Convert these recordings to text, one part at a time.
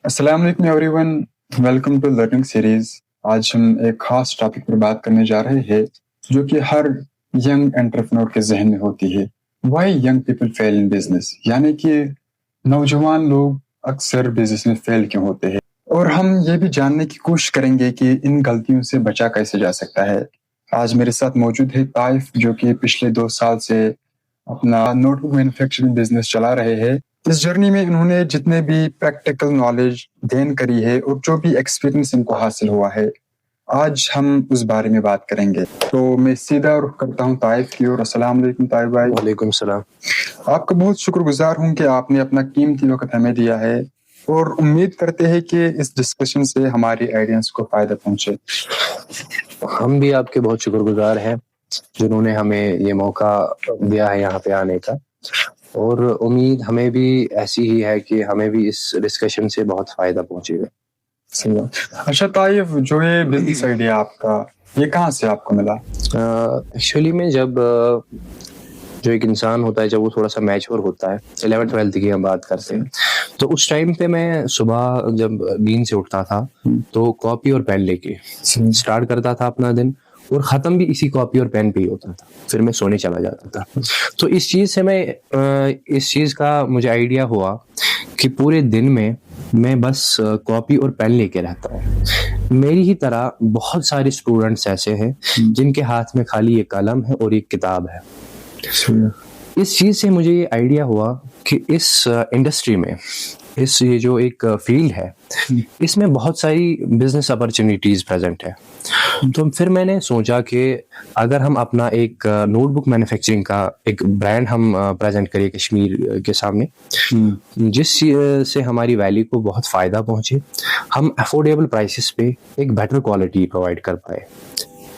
अस्सलाम वालेकुम everyone, welcome to learning series. आज हम एक खास टॉपिक पर बात करने जा रहे हैं जो कि हर यंग एंटरप्रेन्योर के जहन में होती है। Why young people fail in business, यानी कि नौजवान लोग अक्सर बिजनेस में फेल क्यों होते हैं। और हम ये भी जानने की कोशिश करेंगे कि इन गलतियों से बचा कैसे जा सकता है। आज मेरे साथ मौजूद है ताइफ, जो कि पिछले 2 साल से अपना नोटबुक मैन्युफैक्चरिंग बिजनेस चला रहे हैं। इस जर्नी में इन्होंने जितने भी प्रैक्टिकल नॉलेज गेन करी है और जो भी एक्सपीरियंस इनको हासिल हुआ है, आज हम उस बारे में बात करेंगे। तो मैं सीधा रुख करता हूँ ताइफ की ओर। अस्सलाम वालेकुम ताइफ भाई। वालेकुम सलाम। आपका बहुत शुक्रगुजार हूँ कि आपने अपना कीमती वक्त हमें दिया है और उम्मीद करते हैं कि इस डिस्कशन से हमारी ऑडियंस को फायदा पहुंचे। हम भी आपके बहुत शुक्रगुजार हैं जिन्होंने हमें ये मौका दिया है यहाँ पे आने का, और उम्मीद हमें भी ऐसी ही है कि हमें भी इस डिस्कशन से बहुत फायदा पहुंचेगा। सही है। अच्छा ताइफ, जो ये बिजनेस आइडिया आपका, ये कहाँ से आपको मिला? एक्चुअली में जब जो एक इंसान होता है, जब वो थोड़ा सा मैच्योर होता है, 11th-12th की हम बात करते हैं, तो उस टाइम पे मैं सुबह जब नींद से उठता था तो कॉपी और पेन लेके स्टार्ट करता था अपना दिन, और ख़त्म भी इसी कॉपी और पेन पे ही होता था। फिर मैं सोने चला जाता था। तो इस चीज़ से इस चीज़ का मुझे आइडिया हुआ कि पूरे दिन में मैं बस कॉपी और पेन लेके रहता हूँ। मेरी ही तरह बहुत सारे स्टूडेंट्स ऐसे हैं जिनके हाथ में खाली एक कलम है और एक किताब है। इस चीज़ से मुझे ये आइडिया हुआ कि इस इंडस्ट्री में, ये जो एक फील्ड है, इसमें बहुत सारी बिजनेस अपॉर्चुनिटीज़ प्रेजेंट है। तो फिर मैंने सोचा कि अगर हम अपना एक नोटबुक मैन्युफैक्चरिंग का एक ब्रांड हम प्रेजेंट करें कश्मीर के सामने, जिस से हमारी वैल्यू को बहुत फ़ायदा पहुँचे, हम अफोर्डेबल प्राइसेस पे एक बेटर क्वालिटी प्रोवाइड कर पाए।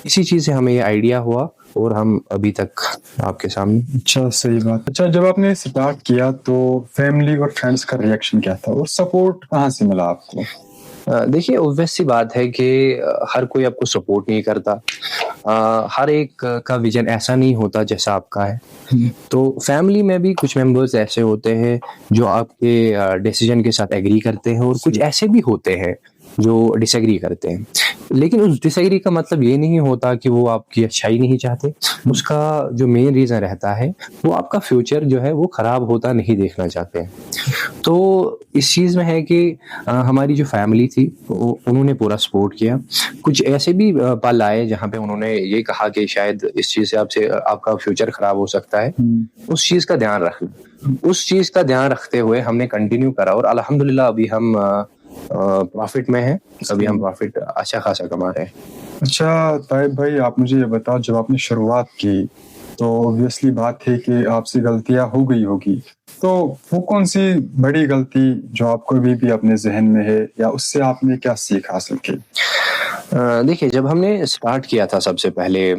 इसी चीज़ से हमें ये आइडिया हुआ और हम अभी तक आपके सामने। अच्छा, सही बात। अच्छा, जब आपने स्टार्ट किया तो फैमिली और फ्रेंड्स का रिएक्शन क्या था और सपोर्ट कहाँ से मिला आपको? देखिए, ऑब्वियस सी बात है कि हर कोई आपको सपोर्ट नहीं करता। हर एक का विजन ऐसा नहीं होता जैसा आपका है। तो फैमिली में भी कुछ मेंबर्स ऐसे होते हैं जो आपके डिसीजन के साथ एग्री करते हैं, और कुछ ऐसे भी होते हैं जो डिसएग्री करते हैं। लेकिन उस डिसएग्री का मतलब ये नहीं होता कि वो आपकी अच्छाई नहीं चाहते। उसका जो मेन रीज़न रहता है, वो आपका फ्यूचर जो है वो ख़राब होता नहीं देखना चाहते हैं। तो इस चीज़ में है कि हमारी जो फैमिली थी उन्होंने पूरा सपोर्ट किया। कुछ ऐसे भी पल आए जहाँ पे उन्होंने ये कहा कि शायद इस चीज़ से आपका फ्यूचर ख़राब हो सकता है। उस चीज़ का ध्यान रखना। उस चीज़ का ध्यान रखते हुए हमने कंटिन्यू करा, और अल्हम्दुलिल्लाह अभी हम प्रॉफिट में हैं। अभी हम प्रॉफिट अच्छा खासा कमा रहे हैं। अच्छा ताइब भाई, आप मुझे ये बताओ, जब आपने शुरुआत की तो ऑब्वियसली बात है कि आपसे गलतियां हो गई होगी, तो वो कौन सी बड़ी गलती जो आपको अभी भी अपने जहन में है, या उससे आपने क्या सीख हासिल की? देखिए, जब हमने स्टार्ट किया था सबसे पहले,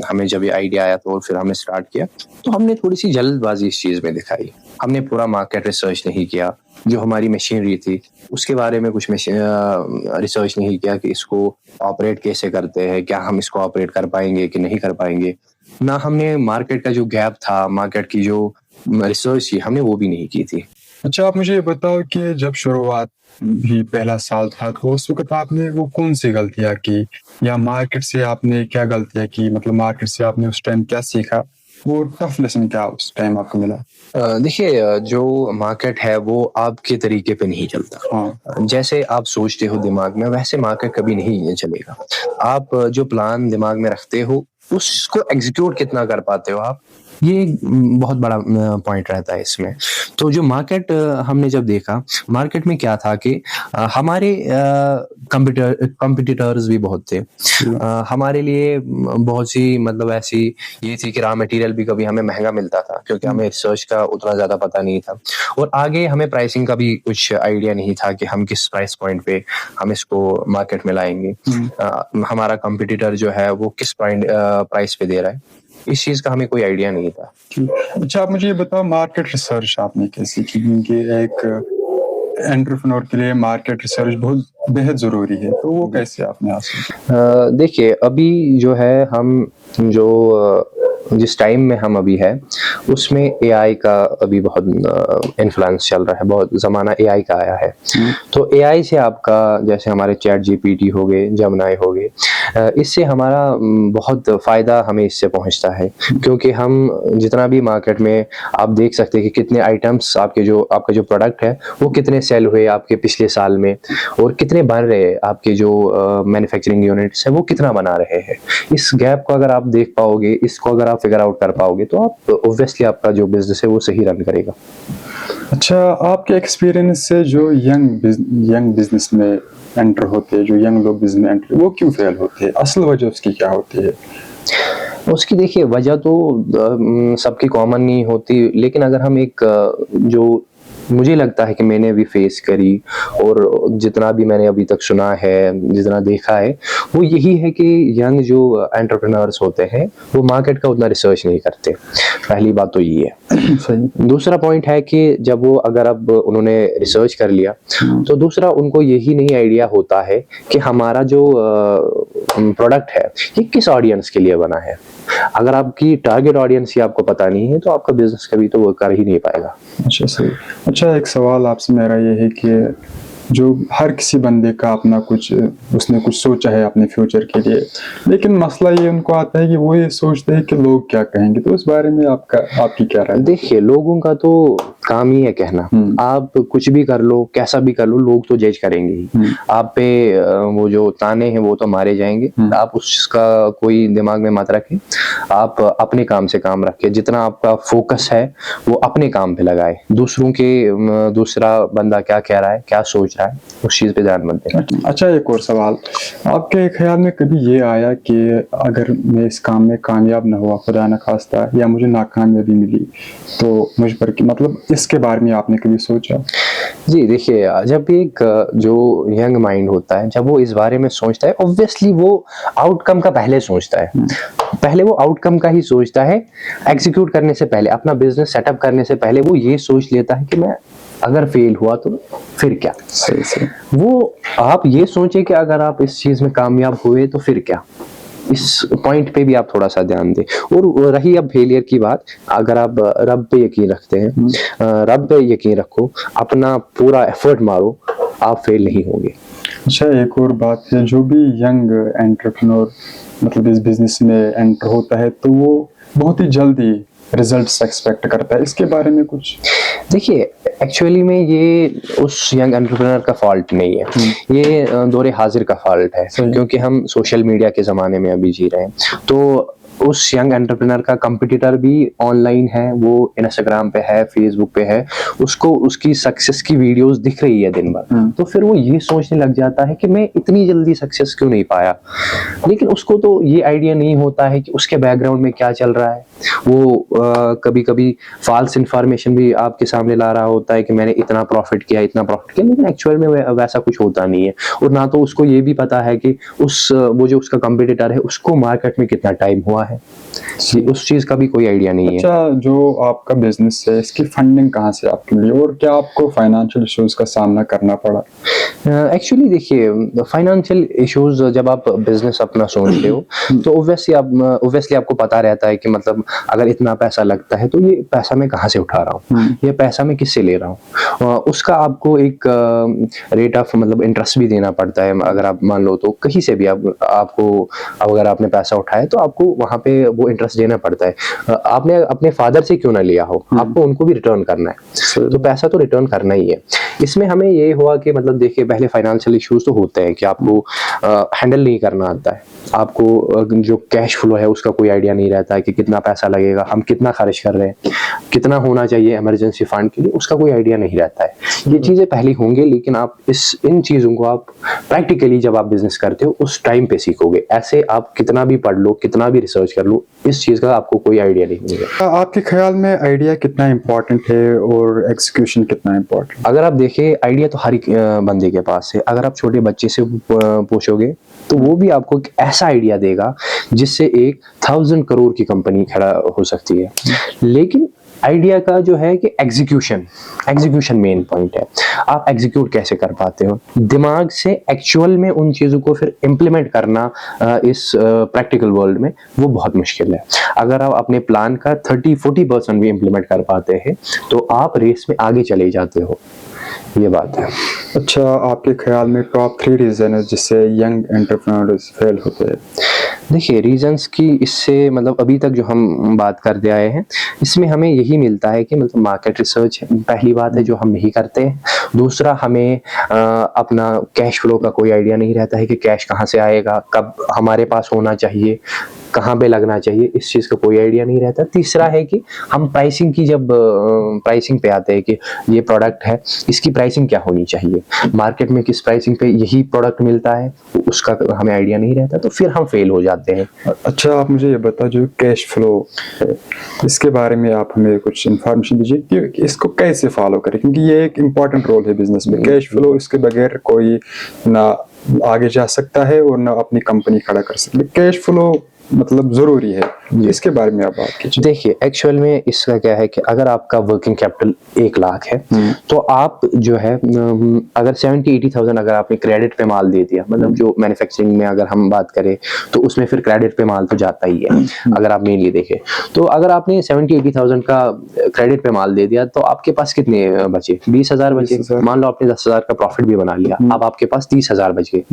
हमें जब ये आइडिया आया तो फिर हमने स्टार्ट किया, तो हमने थोड़ी सी जल्दबाजी इस चीज़ में दिखाई। हमने पूरा मार्केट रिसर्च नहीं किया। जो हमारी मशीनरी थी उसके बारे में कुछ रिसर्च नहीं किया कि इसको ऑपरेट कैसे करते हैं, क्या हम इसको ऑपरेट कर पाएंगे कि नहीं कर पाएंगे। ना हमने मार्केट का जो गैप था, मार्केट की जो रिसर्च थी, हमने वो भी नहीं की थी। अच्छा, आप मुझे ये बताओ कि जब शुरुआत भी पहला साल था तो उस वक्त आपने वो कौन सी गलतियां की, या मार्केट से आपने क्या गलतियां की? मतलब मार्केट से आपने उस टाइम क्या सीखा, वो टफ लेसन क्या उस टाइम आपको मिला? देखिए, जो मार्केट है वो आपके तरीके पे नहीं चलता। हाँ। जैसे आप सोचते हो दिमाग में, वैसे मार्केट कभी नहीं चलेगा। आप जो प्लान दिमाग में रखते हो उसको एग्जीक्यूट कितना कर पाते हो आप, ये एक बहुत बड़ा पॉइंट रहता है इसमें। तो जो मार्केट हमने जब देखा, मार्केट में क्या था कि हमारे कंपटीटर्स भी बहुत थे। हमारे लिए बहुत सी मतलब ऐसी ये थी कि रॉ मटेरियल भी कभी हमें महंगा मिलता था, क्योंकि हमें रिसर्च का उतना ज़्यादा पता नहीं था, और आगे हमें प्राइसिंग का भी कुछ आइडिया नहीं था कि हम किस प्राइस पॉइंट पे हम इसको मार्केट में लाएंगे। हमारा कंपटीटर जो है वो किस प्राइस पे दे रहा है, इस चीज़ का हमें कोई आइडिया नहीं था। अच्छा, आप मुझे ये बताओ, मार्केट रिसर्च आपने कैसे की? क्योंकि एक एंटरप्रेन्योर के लिए मार्केट रिसर्च बहुत बेहद जरूरी है, तो वो कैसे आपने हासिल की? देखिए, अभी जो है हम जो जिस टाइम में हम अभी है उसमें एआई का अभी बहुत इन्फ्लुएंस चल रहा है, बहुत ज़माना एआई का आया है। तो एआई से आपका जैसे हमारे चैट जीपीटी हो गए, जेमिनी हो गए, इससे हमारा बहुत फ़ायदा हमें इससे पहुंचता है, क्योंकि हम जितना भी मार्केट में आप देख सकते हैं कि कितने आइटम्स आपका जो प्रोडक्ट है वो कितने सेल हुए आपके पिछले साल में, और कितने बन रहे हैं आपके जो मैन्युफैक्चरिंग यूनिट्स है वो कितना बना रहे हैं। इस गैप को अगर आप देख पाओगे, इसको अगर आप फिगर आउट कर पाओगे, तो आप ऑब्वियसली आपका जो बिजनेस है वो सही रन करेगा। अच्छा, आपके एक्सपीरियंस से जो यंग बिजनेस में एंटर होते हैं, जो यंग लोग बिजनेस में एंटर, वो क्यों फेल होते हैं? असल वजह उसकी क्या होती है? उसकी देखिए वजह तो सबकी कॉमन नहीं होती, लेकिन अगर हम एक जो मुझे लगता है कि मैंने अभी फेस करी और जितना भी मैंने अभी तक सुना है, जितना देखा है, वो यही है कि यंग जो एंटरप्रेन्योर्स होते हैं वो मार्केट का उतना रिसर्च नहीं करते। पहली बात तो ये है। सही। दूसरा पॉइंट है कि जब वो अगर अब उन्होंने रिसर्च कर लिया तो दूसरा उनको यही नहीं आइडिया होता है कि हमारा जो प्रोडक्ट है ये किस ऑडियंस के लिए बना है। अगर आपकी टारगेट ऑडियंस ही आपको पता नहीं है तो आपका बिजनेस कभी तो वो कर ही नहीं पाएगा। अच्छा, सही। अच्छा, एक सवाल आपसे मेरा ये है कि जो हर किसी बंदे का अपना कुछ, उसने कुछ सोचा है अपने फ्यूचर के लिए, लेकिन मसला ये उनको आता है कि वो ये सोचते हैं कि लोग क्या कहेंगे। तो उस बारे में आपकी क्या राय है? देखिए, लोगों का तो काम ही है कहना। आप कुछ भी कर लो, कैसा भी कर लो, लोग तो जज करेंगे ही। आप पे वो जो ताने हैं वो तो मारे जाएंगे। आप उसका कोई दिमाग में मत रखें, आप अपने काम से काम रखें। जितना आपका फोकस है वो अपने काम पे लगाए, दूसरों के दूसरा बंदा क्या कह रहा है, क्या सोच रहा है, उस चीज पे ध्यान मत दें। अच्छा, एक और सवाल, आपके ख्याल में कभी ये आया कि अगर मैं इस काम में कामयाब न हुआ, खुदा न खास्ता, या मुझे नाकामयाबी मिली, तो मुझ पर मतलब इसके बारे में आपने कभी सोचा? जी देखिए, जब एक जो यंग माइंड होता है, जब वो इस बारे में सोचता है, ऑब्वियसली वो आउटकम का पहले सोचता है। पहले वो आउटकम का ही सोचता है। एग्जीक्यूट करने से पहले, अपना बिजनेस सेटअप करने से पहले वो ये सोच लेता है कि मैं अगर फेल हुआ तो फिर क्या। सही। वो आप ये सोचे कि अगर आप इस चीज में कामयाब हुए तो फिर क्या। इस पॉइंट पे भी आप थोड़ा सा ध्यान दें। और रही अब फेलियर की बात, अगर आप रब पे यकीन रखते हैं, रब पे यकीन रखो, अपना पूरा एफर्ट मारो, आप फेल नहीं होंगे। अच्छा, एक और बात है, जो भी यंग एंटरप्रेन्योर मतलब इस बिजनेस में एंटर होता है तो वो बहुत ही जल्दी रिजल्ट्स एक्सपेक्ट करता है, इसके बारे में कुछ? देखिए, एक्चुअली में ये उस यंग एंटरप्रेन्योर का फॉल्ट नहीं है, ये दौरे हाजिर का फॉल्ट है, क्योंकि हम सोशल मीडिया के ज़माने में अभी जी रहे हैं। तो उस यंग एंटरप्रेन्योर का कंपटीटर भी ऑनलाइन है, वो इंस्टाग्राम पे है, फेसबुक पे है, उसको उसकी सक्सेस की वीडियोस दिख रही है दिन भर, तो फिर वो ये सोचने लग जाता है कि मैं इतनी जल्दी सक्सेस क्यों नहीं पाया। लेकिन उसको तो ये आइडिया नहीं होता है कि उसके बैकग्राउंड में क्या चल रहा है। वो कभी कभी फॉल्स इंफॉर्मेशन भी आपके सामने ला रहा होता है कि मैंने इतना प्रॉफिट किया, लेकिन एक्चुअल में वैसा कुछ होता नहीं है। और ना तो उसको ये भी पता है कि वो जो उसका कंपटीटर है उसको मार्केट में कितना टाइम हुआ है, उस चीज का भी कोई आइडिया नहीं है। अच्छा, जो आपका बिजनेस है, इसकी फंडिंग कहाँ से आपके लिए, और क्या आपको फाइनेंशियल इश्यूज का सामना करना पड़ा? एक्चुअली देखिए, फाइनेंशियल इश्यूज जब आप बिजनेस अपना सोचते हो तो ऑब्वियसली आपको पता रहता है कि मतलब अगर इतना पैसा लगता है तो ये पैसा मैं कहाँ से उठा रहा हूँ, ये पैसा मैं किससे ले रहा हूँ। उसका आपको एक रेट ऑफ मतलब इंटरेस्ट भी देना पड़ता है। अगर आप मान लो तो कहीं से भी आपको अगर आपने पैसा उठाया तो आपको वहां पे वो इंटरेस्ट देना पड़ता है। आपने अपने फादर से क्यों ना लिया हो, आपको उनको भी रिटर्न करना है, तो पैसा तो रिटर्न करना ही है। इसमें हमें ये हुआ कि मतलब देखिए, पहले फाइनेंशियल इश्यूज तो होते हैं कि आपको हैंडल नहीं करना आता है, आपको जो कैश फ्लो है उसका कोई आइडिया नहीं रहता है कि कितना पैसा लगेगा, हम कितना खर्च कर रहे हैं, कितना होना चाहिए इमरजेंसी फंड के लिए, उसका कोई आइडिया नहीं रहता है। ये चीजें पहले होंगे, लेकिन आप इन चीजों को आप प्रैक्टिकली जब आप बिजनेस करते हो उस टाइम पे सीखोगे। ऐसे आप कितना भी पढ़ लो, कितना भी रिसर्च कर लो, इस चीज का आपको कोई आइडिया नहीं मिलेगा। आपके ख्याल में आइडिया कितना इम्पोर्टेंट है और एग्जीक्यूशन कितना इम्पोर्टेंट? अगर आप देखिए, आइडिया तो हर एक बंदे के पास है। अगर आप छोटे बच्चे से पूछोगे तो वो भी आपको एक ऐसा आइडिया देगा जिससे 1000 करोड़ की कंपनी खड़ा हो सकती है। लेकिन आइडिया का जो है कि एग्जीक्यूशन मेन पॉइंट है। आप एग्जीक्यूट कैसे कर पाते हो, दिमाग से एक्चुअल में उन चीज़ों को फिर इम्प्लीमेंट करना इस प्रैक्टिकल वर्ल्ड में वो बहुत मुश्किल है। अगर आप अपने प्लान का 30-40% भी इम्प्लीमेंट कर पाते हैं तो आप रेस में आगे चले जाते हो, ये बात है। अच्छा, आपके ख्याल में टॉप 3 रीजन है जिससे यंग एंटरप्रेन्योर्स फेल होते हैं? देखिए, रीजंस की इससे मतलब अभी तक जो हम बात करते आए हैं इसमें हमें यही मिलता है कि मतलब मार्केट रिसर्च पहली बात है जो हम नहीं करते हैं। दूसरा, हमें अपना कैश फ्लो का कोई आइडिया नहीं रहता है कि कैश कहाँ से आएगा, कब हमारे पास होना चाहिए, कहाँ पे लगना चाहिए, इस चीज़ का कोई आइडिया नहीं रहता। तीसरा है कि हम प्राइसिंग की जब प्राइसिंग पे आते हैं कि ये प्रोडक्ट है, इसकी प्राइसिंग क्या होनी चाहिए, मार्केट में किस प्राइसिंग पे यही प्रोडक्ट मिलता है, उसका हमें आइडिया नहीं रहता, तो फिर हम फेल हो जाते हैं। अच्छा, आप मुझे ये बताओ, जो कैश फ्लो है इसके बारे में आप हमें कुछ इन्फॉर्मेशन दीजिए कि इसको कैसे फॉलो करें, क्योंकि ये एक इम्पॉर्टेंट रोल है बिजनेस में। कैश फ्लो, इसके बगैर कोई ना आगे जा सकता है और ना अपनी कंपनी खड़ा कर सकता है। कैश फ्लो मतलब जरूरी है, इसके बारे में आप बात कीजिए। देखिए, एक्चुअल में इसका क्या है कि अगर आपका वर्किंग कैपिटल 1 लाख है तो आप जो है अगर 70-80,000 अगर आपने क्रेडिट पे माल दे दिया, मतलब जो मैन्युफैक्चरिंग में अगर हम बात करें तो उसमें फिर क्रेडिट पे माल तो जाता ही है। अगर आप मेनली देखें तो अगर आपने 70-80,000 का क्रेडिट पे माल दे दिया तो आपके पास कितने बचे? 20,000 बचे। मान लो आपने 10,000 का प्रॉफिट भी बना लिया, अब आपके पास 30,000 बच गए।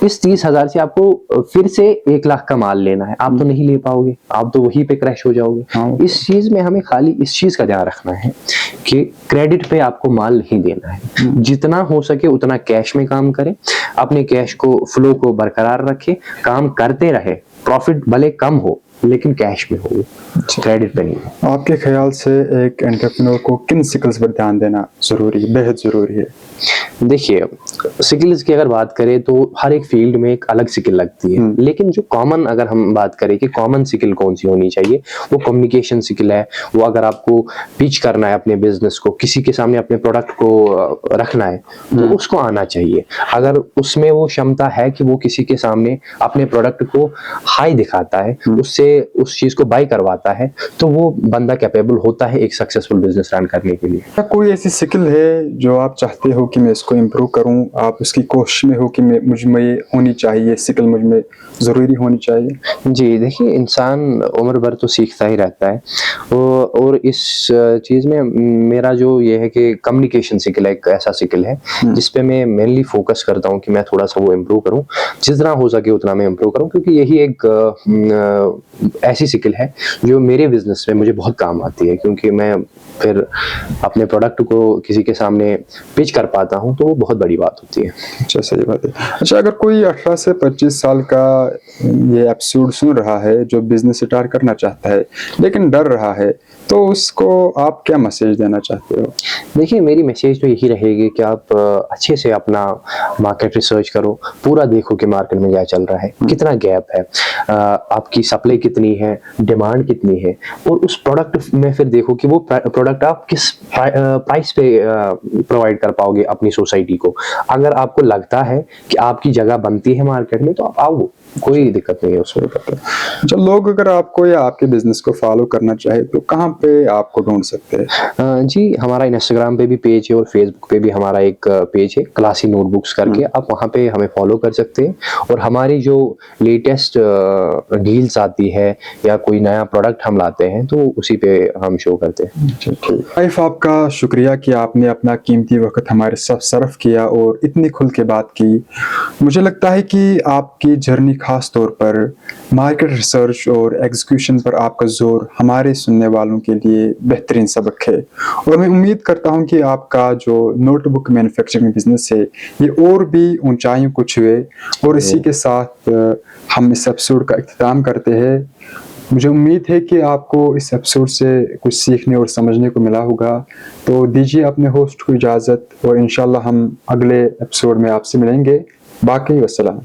इस 30,000 से आपको फिर से 1 लाख का माल लेना है, आप तो नहीं ले पाओगे, आप तो वहीं पे क्रैश हो जाओगे। इस चीज में हमें खाली इस चीज का ध्यान रखना है कि क्रेडिट पे आपको माल नहीं देना है। जितना हो सके उतना कैश में काम करें, अपने कैश को फ्लो को बरकरार रखें, काम करते रहे, प्रॉफिट भले कम हो लेकिन कैश में हो, क्रेडिट पे नहीं। आपके ख्याल से एक एंटरप्रेन्योर को किन स्किल्स पर ध्यान देना जरूरी है, बेहद जरूरी है? देखिए, स्किल्स की अगर बात करें तो हर एक फील्ड में एक अलग स्किल लगती है, लेकिन जो कॉमन अगर हम बात करें कि कॉमन स्किल कौन सी होनी चाहिए, वो कम्युनिकेशन स्किल है। वो अगर आपको पिच करना है अपने बिजनेस को, किसी के सामने अपने प्रोडक्ट को रखना है तो उसको आना चाहिए। अगर उसमें वो क्षमता है कि वो किसी के सामने अपने प्रोडक्ट को हाई दिखाता है, उससे उस चीज को बाय करवाता है, तो वो बंदा कैपेबल होता है एक सक्सेसफुल बिजनेस रन करने के लिए। क्या कोई ऐसी स्किल है जो आप चाहते हो कि मैं इसको इम्प्रूव करूं, आप उसकी कोशिश में हो कि मुझ में ये होनी चाहिए, स्किल मुझ में ज़रूरी होनी चाहिए? जी, देखिए, इंसान उम्र भर तो सीखता ही रहता है और इस चीज़ में मेरा जो ये है कि कम्युनिकेशन स्किल एक ऐसा स्किल है जिस पे मैं मेनली फोकस करता हूँ कि मैं थोड़ा सा वो इम्प्रूव करूँ, जितना हो सके उतना मैं इम्प्रूव करूँ, क्योंकि यही एक ऐसी स्किल है जो मेरे बिजनेस में मुझे बहुत काम आती है, क्योंकि मैं फिर अपने प्रोडक्ट को किसी के सामने पिच कर पाता हूँ, तो वो बहुत बड़ी बात होती है। अच्छा, सही बात है। अच्छा, अगर कोई 18 से 25 साल का ये एपिसोड सुन रहा है जो बिजनेस स्टार्ट करना चाहता है लेकिन डर रहा है, तो उसको आप क्या मैसेज देना चाहते हो? देखिए, मेरी मैसेज तो यही रहेगी कि आप अच्छे से अपना मार्केट रिसर्च करो, पूरा देखो कि मार्केट में क्या चल रहा है, कितना गैप है, आपकी सप्लाई कितनी है, डिमांड कितनी है, और उस प्रोडक्ट में फिर देखो कि वो प्रोडक्ट आप किस प्राइस पे प्रोवाइड कर पाओगे अपनी सोसाइटी को। अगर आपको लगता है कि आपकी जगह बनती है मार्केट में तो आप आओ, कोई दिक्कत नहीं है उसमें। जो लोग अगर आपको या आपके बिजनेस को फॉलो करना चाहे तो कहाँ पे आपको ढूंढ सकते हैं? जी, हमारा इंस्टाग्राम पे भी पेज है और फेसबुक पे भी हमारा एक पेज है, क्लासी नोटबुक्स करके, आप वहाँ पे हमें फॉलो कर सकते हैं। और हमारी जो लेटेस्ट डील्स आती है या कोई नया प्रोडक्ट हम लाते हैं तो उसी पे हम शो करते हैं। ठीक। आइफ, आपका शुक्रिया कि आपने अपना कीमती वक्त हमारे साथ सर्व किया और इतनी खुल के बात की। मुझे लगता है कि आपकी जर्नी खास तौर पर मार्केट रिसर्च और एग्जीक्यूशन पर आपका जोर हमारे सुनने वालों के लिए बेहतरीन सबक है, और मैं उम्मीद करता हूं कि आपका जो नोटबुक मैन्युफैक्चरिंग बिजनेस है ये और भी ऊंचाइयों को छुए। और इसी के साथ हम इस एपिसोड का इख्तिताम करते हैं। मुझे उम्मीद है कि आपको इस एपिसोड से कुछ सीखने और समझने को मिला होगा। तो दीजिए अपने होस्ट को इजाज़त, और इंशाल्लाह हम अगले एपिसोड में आपसे मिलेंगे। बाकी वस्सलाम।